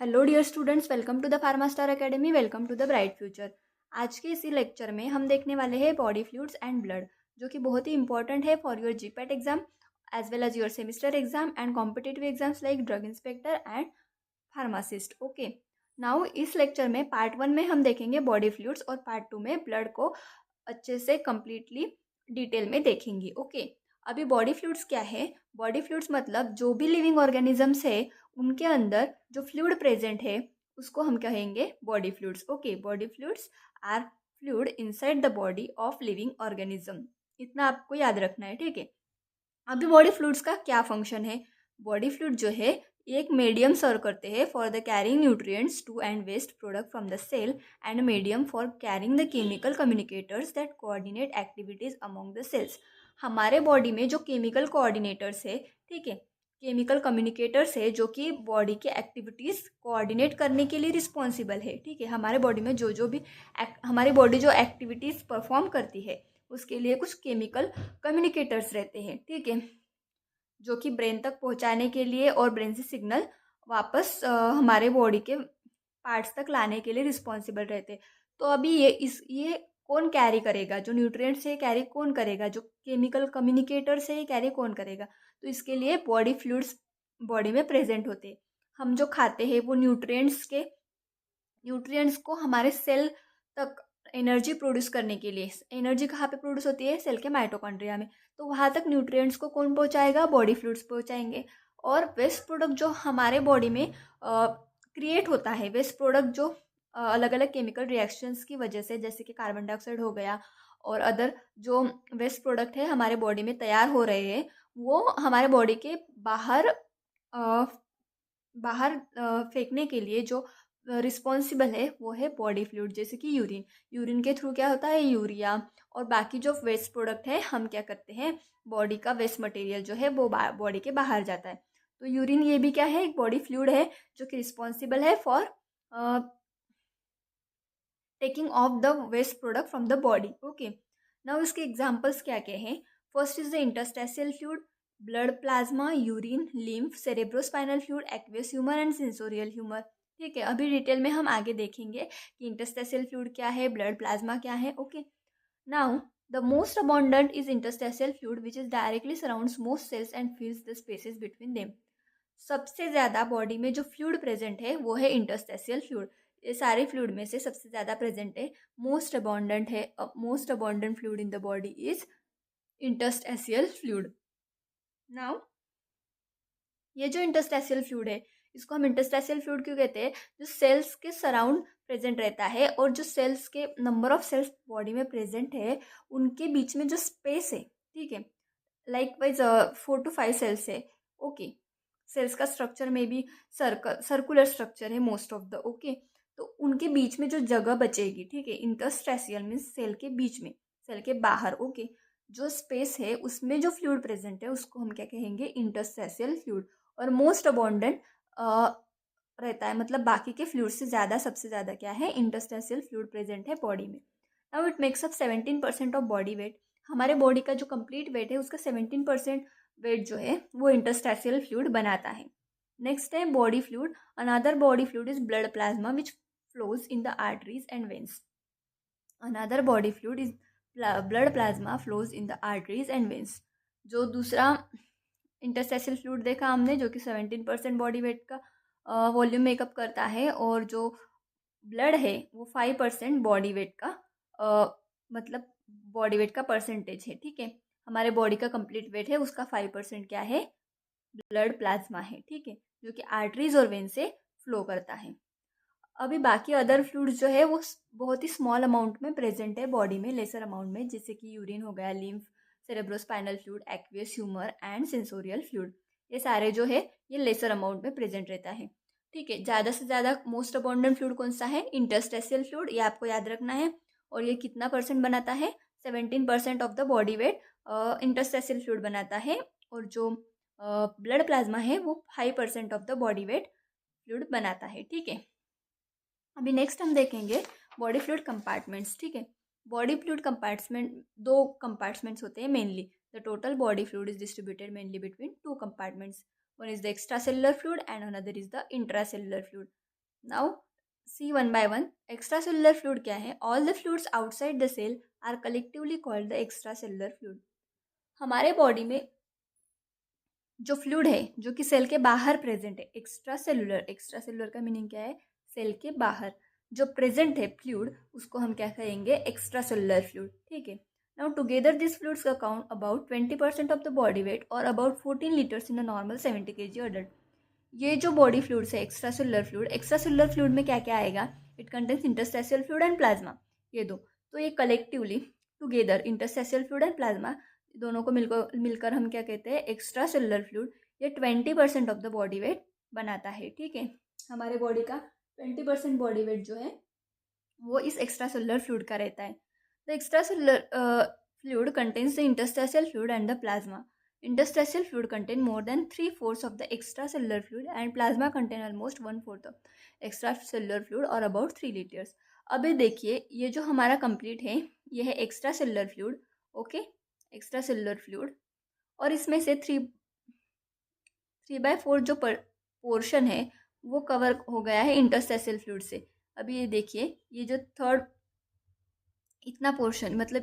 Hello dear students, welcome to the Pharmastar academy. Welcome to the bright future. आज के इसी lecture में हम देखने वाले हैं बॉडी फ्लूइड्स एंड ब्लड, जो कि बहुत ही इंपॉर्टेंट है for your GPAT exam as well as your semester exam and competitive exams like drug inspector and pharmacist. Okay, now इस लेक्चर में पार्ट 1 में हम देखेंगे बॉडी फ्लूइड्स और पार्ट 2 में ब्लड को अच्छे से कंप्लीटली डिटेल में देखेंगे। ओके, अभी बॉडी फ्लूइड्स क्या है? बॉडी फ्लूइड्स मतलब जो भी लिविंग ऑर्गेनिजम्स है उनके अंदर जो फ्लूइड प्रेजेंट है उसको हम कहेंगे body fluids. Okay, body fluids are fluid inside the body of living organism. इतना आपको याद रखना है, ठीक है। अभी बॉडी फ्लूइड्स का क्या फंक्शन है? बॉडी फ्लूइड जो है एक मीडियम सर्व करते हैं for the carrying nutrients to and waste product from the cell and medium for carrying the chemical communicators that coordinate activities among the cells. हमारे body में जो केमिकल कोऑर्डिनेटर्स है, ठीक है, केमिकल कम्युनिकेटर्स है जो कि बॉडी के एक्टिविटीज़ कोऑर्डिनेट करने के लिए रिस्पॉन्सिबल है, ठीक है। हमारे बॉडी में जो भी हमारी बॉडी जो एक्टिविटीज़ परफॉर्म करती है उसके लिए कुछ केमिकल कम्युनिकेटर्स रहते हैं, ठीक है, जो कि ब्रेन तक पहुंचाने के लिए और ब्रेन से सिग्नल वापस हमारे बॉडी के पार्ट्स तक लाने के लिए रिस्पॉन्सिबल रहते हैं। तो अभी ये कौन कैरी करेगा? जो न्यूट्रिएंट्स है कैरी कौन करेगा? जो केमिकल कम्युनिकेटर्स है ये कैरी कौन करेगा? तो इसके लिए बॉडी फ्लूइड्स बॉडी में प्रेजेंट होते हैं। हम जो खाते हैं वो न्यूट्रिएंट्स को हमारे सेल तक एनर्जी प्रोड्यूस करने के लिए, एनर्जी कहाँ पे प्रोड्यूस होती है? सेल के माइटोकॉन्ड्रिया में। तो वहाँ तक न्यूट्रिएंट्स को कौन पहुँचाएगा? बॉडी फ्लूइड्स पहुँचाएंगे। और वेस्ट प्रोडक्ट जो हमारे बॉडी में क्रिएट होता है, वेस्ट प्रोडक्ट जो अलग अलग केमिकल रिएक्शंस की वजह से, जैसे कि कार्बन डाइऑक्साइड हो गया और अदर जो वेस्ट प्रोडक्ट है हमारे बॉडी में तैयार हो रहे हैं, वो हमारे बॉडी के बाहर फेंकने के लिए जो रिस्पॉन्सिबल है वो है बॉडी फ्लूइड। जैसे कि यूरिन के थ्रू क्या होता है? यूरिया और बाकी जो वेस्ट प्रोडक्ट है हम क्या करते हैं? बॉडी का वेस्ट मटेरियल जो है वो बॉडी के बाहर जाता है। तो यूरिन ये भी क्या है? एक बॉडी फ्लूइड है जो कि रिस्पॉन्सिबल है for taking off the waste product from the body. Okay, now इसके एग्जाम्पल्स क्या क्या हैं? First is the interstitial fluid, blood plasma, urine, lymph, cerebrospinal fluid, aqueous humour and sensorial humour. ठीक है, अभी डिटेल में हम आगे देखेंगे कि इंटरस्टेशियल फ्लूइड क्या है, ब्लड प्लाज्मा क्या है। Okay, now the most abundant is interstitial fluid which is directly surrounds most cells and fills the spaces between them. सबसे ज़्यादा बॉडी में जो फ्लूइड प्रेजेंट है वो है इंटरस्टेशियल फ्लूइड। ये सारे फ्लूइड में से सबसे ज़्यादा प्रेजेंट है, मोस्ट अबॉन्डेंट है। Most abundant fluid in the body is interstitial fluid. Now ये जो इंटरस्टेशियल फ्लूइड है इसको हम इंटरस्टेशियल फ्लूइड क्यों कहते हैं? जो सेल्स के सराउंड प्रेजेंट रहता है और जो सेल्स के नंबर ऑफ सेल्स बॉडी में प्रेजेंट है उनके बीच में जो स्पेस है, ठीक है, लाइक वाइज 4 to 5 सेल्स है। ओके, सेल्स का स्ट्रक्चर में भी सर्कुलर स्ट्रक्चर है मोस्ट ऑफ द। ओके, तो उनके बीच में जो जगह बचेगी, ठीक है, इंटरस्टेशियल मीन्स सेल के बीच में, सेल के बाहर। ओके, जो स्पेस है उसमें जो फ्लूइड प्रेजेंट है उसको हम क्या कहेंगे? Interstitial fluid. और मोस्ट अबॉन्डेंट रहता है, मतलब बाकी के फ्लूइड से ज़्यादा, सबसे ज़्यादा क्या है? इंटरस्टेशियल फ्लूइड प्रेजेंट है बॉडी में। Now it makes up 17% of body weight. हमारे बॉडी का जो कंप्लीट वेट है उसका 17% वेट जो है वो इंटरस्टेशियल फ्लूइड बनाता है। नेक्स्ट है body fluid. Another body fluid is blood plasma which flows in the arteries and veins. Another body fluid is blood plasma flows in the arteries and veins. जो दूसरा interstitial fluid देखा हमने जो कि 17% body weight का volume makeup करता है, और जो ब्लड है वो 5% बॉडी वेट का मतलब बॉडी वेट का परसेंटेज है, ठीक है। हमारे बॉडी का कंप्लीट वेट है उसका 5% क्या है? ब्लड प्लाज्मा है, ठीक है, जो कि आर्टरीज और वेन से फ्लो करता है। अभी बाकी अदर फ्लूइड्स जो है वो बहुत ही स्मॉल अमाउंट में प्रेजेंट है बॉडी में, लेसर अमाउंट में, जैसे कि यूरिन हो गया, lymph, cerebrospinal fluid, aqueous humour and sensorial fluid. ये सारे जो है ये लेसर अमाउंट में प्रेजेंट रहता है, ठीक है। ज़्यादा से ज़्यादा मोस्ट अबॉन्डेंट फ्लूइड कौन सा है? इंटरस्टेशियल फ्लूइड, ये आपको याद रखना है। और ये कितना परसेंट बनाता है? 17% of the body wait interstitial fluid बनाता है। और जो ब्लड प्लाज्मा है वो 5% of the body wait fluid बनाता है, ठीक है। अभी नेक्स्ट हम देखेंगे बॉडी फ्लूइड कंपार्टमेंट्स, ठीक है। बॉडी फ्लूइड कंपार्टमेंट, 2 कंपार्टमेंट्स होते हैं mainly. The total body fluid is distributed mainly between 2 compartments. One is the extra cellular fluid and another is the intra cellular fluid. Now see one by one extra cellular fluid क्या है. All the fluids outside the cell are collectively called the extra cellular fluid. हमारे body में जो fluid है जो कि cell के बाहर प्रेजेंट है, एक्स्ट्रा सेलुलर का मीनिंग क्या है, सेल के बाहर जो प्रेजेंट है फ्लूइड, उसको हम क्या कहेंगे, एक्स्ट्रा सेलुलर फ्लूइड. ठीक है. Now together this fluids account about 20% of the body weight और about 14 litres in a normal 70 kg adult. ये जो बॉडी फ्लूइड्स है एक्स्ट्रा सेलुलर फ्लूइड में क्या क्या आएगा, it contains interstitial fluid and plasma. ये दो, तो ये collectively together interstitial fluid and plasma दोनों को मिलकर हम क्या कहते हैं, एक्स्ट्रा सेलुलर फ्लूइड. ये 20% ऑफ द बॉडी वेट बनाता है. ठीक है. हमारे बॉडी का 20% बॉडी वेट जो है वो इस एक्स्ट्रा सेलुलर फ्लूइड का रहता है. The extra cellular fluid contains the interstitial fluid and the plasma. Interstitial fluid contain more than 3/4 of the extracellular fluid and plasma contain almost 1/4 of extracellular fluid or about 3 liters. अभी देखिए ये जो हमारा complete है ये है extra cellular fluid. Okay, extra cellular fluid, और इसमें से 3/4 जो पोर्शन है वो कवर हो गया है इंटरस्टेशियल फ्लूइड से. अभी ये देखिए ये जो थर्ड इतना पोर्शन मतलब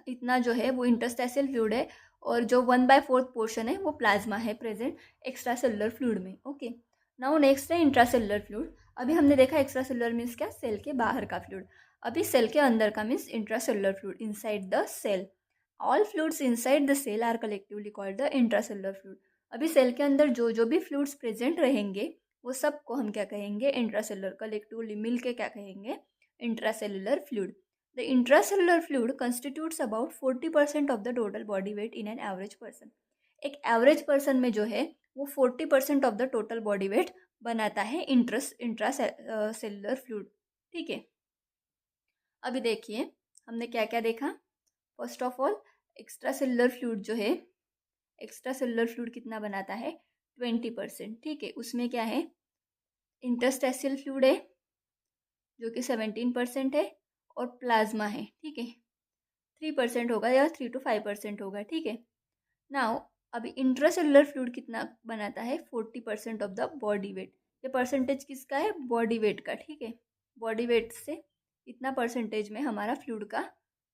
इतना जो है वो इंटरस्टेशियल फ्लूइड है, और जो 1/4 पोर्शन है वो प्लाज्मा है प्रेजेंट एक्स्ट्रा सेलुलर फ्लूइड में. ओके. नाउ नेक्स्ट है इंट्रा सेलुलर फ्लूइड. अभी हमने देखा एक्स्ट्रा सेलुलर मीन्स क्या, सेल के बाहर का फ्लूइड. अभी सेल के अंदर का means intra cellular fluid, inside the cell. All fluids inside the cell are collectively called the intra cellular fluid. अभी सेल के अंदर जो भी फ्लूइड्स प्रेजेंट रहेंगे वो सबको हम क्या कहेंगे, इंट्रा सेलुलर. कलेक्टिवली मिल के क्या कहेंगे, intra cellular fluid. The intracellular fluid constitutes about 40% of the total body weight in an average person. एक एवरेज पर्सन में जो है वो 40% of the total body weight बनाता है इंट्रासेलुलर फ्लूइड. ठीक है. अभी देखिए हमने क्या क्या देखा. First of all extra cellular fluid जो है, एक्स्ट्रा सेलुलर फ्लूइड कितना बनाता है, 20%. ठीक है. उसमें क्या है, इंटरस्टेशियल फ्लूइड है जो कि 17% है, और प्लाज्मा है. ठीक है. 3% होगा या 3 to 5% होगा. ठीक है. नाउ अभी इंट्रासेलुलर फ्लूइड कितना बनाता है, 40% ऑफ द बॉडी वेट. ये परसेंटेज किसका है, बॉडी वेट का. ठीक है. बॉडी वेट से इतना परसेंटेज में हमारा फ्लूइड का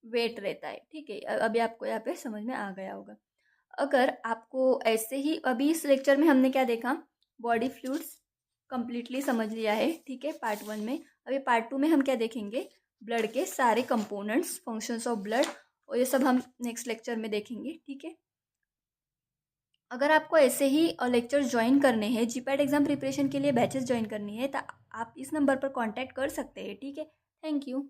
वेट रहता है. ठीक है. अभी आपको यहाँ पे समझ में आ गया होगा. अगर आपको ऐसे ही, अभी इस लेक्चर में हमने क्या देखा, बॉडी फ्लूइड्स कंप्लीटली समझ लिया है. ठीक है, पार्ट 1 में. अभी पार्ट 2 में हम क्या देखेंगे, ब्लड के सारे कंपोनेंट्स, फंक्शंस ऑफ ब्लड, और ये सब हम नेक्स्ट लेक्चर में देखेंगे. ठीक है. अगर आपको ऐसे ही लेक्चर्स ज्वाइन करने हैं, जीपैट एग्जाम प्रिपरेशन के लिए बैचेस ज्वाइन करनी है, तो आप इस नंबर पर कांटेक्ट कर सकते हैं. ठीक है. Thank you.